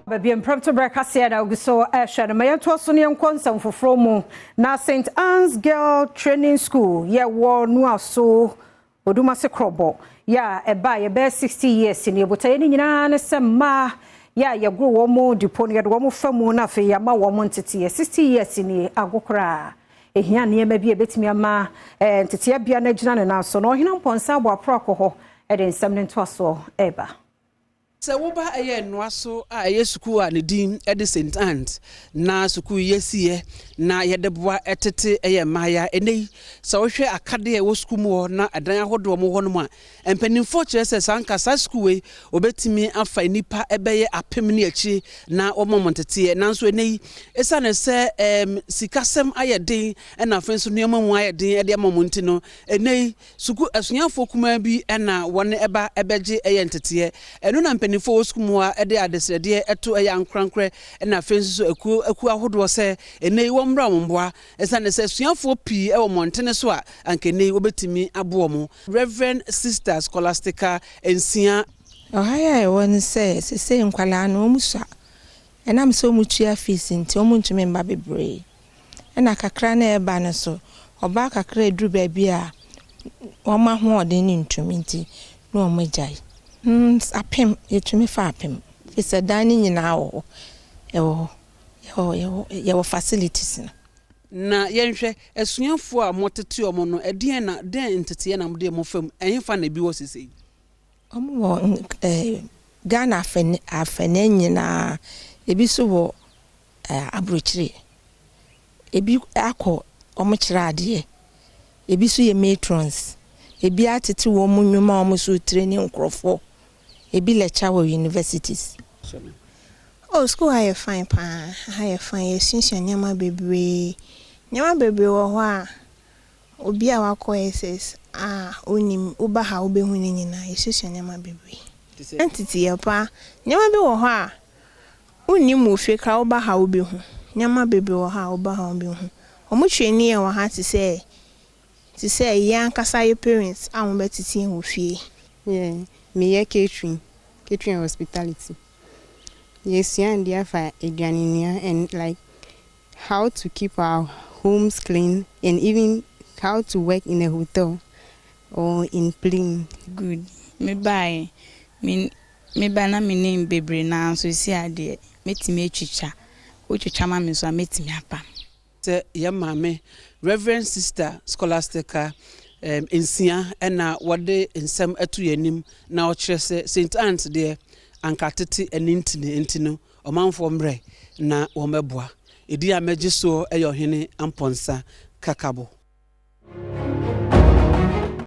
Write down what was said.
Baby Premtobre Kasee da uguso share ma yeto so ne nkonsam foforo mu na St. Anne's Girl Training School ye wo nu aso oduma se krobo ya eba ye be 60 years ni ebota ye nyina ne sema ya ye gro wo mu Dipo ne ye wo mu famu na fe ya ma wo mu ntete ye 60 years ni agokora ehia ne ma bi ebetimi ama ntete ya bia na gina ne na so no hina mponsa abo aprokoho e de nsem ne ntoaso eba Se woba eye noaso a eye suku a ne din e de St. Anne's na suku yesiye na ye de boa etete eye maya enei se wo hwe akade e wo suku mu na adan ahodo mo ho no mu a empanimfo kire se sanka sa suku we obetimi afa nipa ebeye apem ne achi na omomontete nanso enei esa ne se sikasem aye din e na fenso nneema mu aye din e de amomonti no enei suku asunyafo kuma bi e na wone eba ebeje eye ntete eno na nifo skumwa ede adesrede eto eya nkrankre na fensu aku ahodo se enei wo mra mboa esa ne se suafo pi e wo montene so a ankenei obetimi abo mo Reverend Sister Scholastica ensia ohaya e won se nkwala na omusa enam so mutua fees nti omuntumi mba bebre ena kakra na eba ne so oba kakra edru ba bia wo ma ho ode ni ntumi nti no omajai apem yetumi fa apem fisa dani nyina wo yo facilities na yenhwe esuafo a motete omo no edien na den ntete na mde mo fam enfa na bi wo sesei omo Ghana afene nyina ebi so wo abrochire ebi akọ omo kira ade ebi so ye matrons ebi atete wo mu nwuma omo so training nkrofo ebi lecture wo universities. Oh, school high fine pa high fine essential nyama bebre wo ho a obi a wako SS onim uba ha obehu ni nyina essential nyama bebre entity ya pa nyama bi wo ho a onim ofie ka uba ha obehu nyama bebre wo ha uba ha obehu omo twani e wo ha ti say yan kasa your parents a mo betiti en ofie. Yeah, me ye catering hospitality. Yes, yeah, and for eduaninia and like how to keep our homes clean and even how to work in a hotel or in plane. Good. Me buy me na me name bebre na so si ade metime etwicha otwicha ma me so metime apa. Se ye mame Reverend Sister Scholastica ensia na wode ensem atu yanim na o kire se St. Anne's de ankatete enintino omanfo mbre na wo meboa edi amagye so eyo hene amponsa kakabo.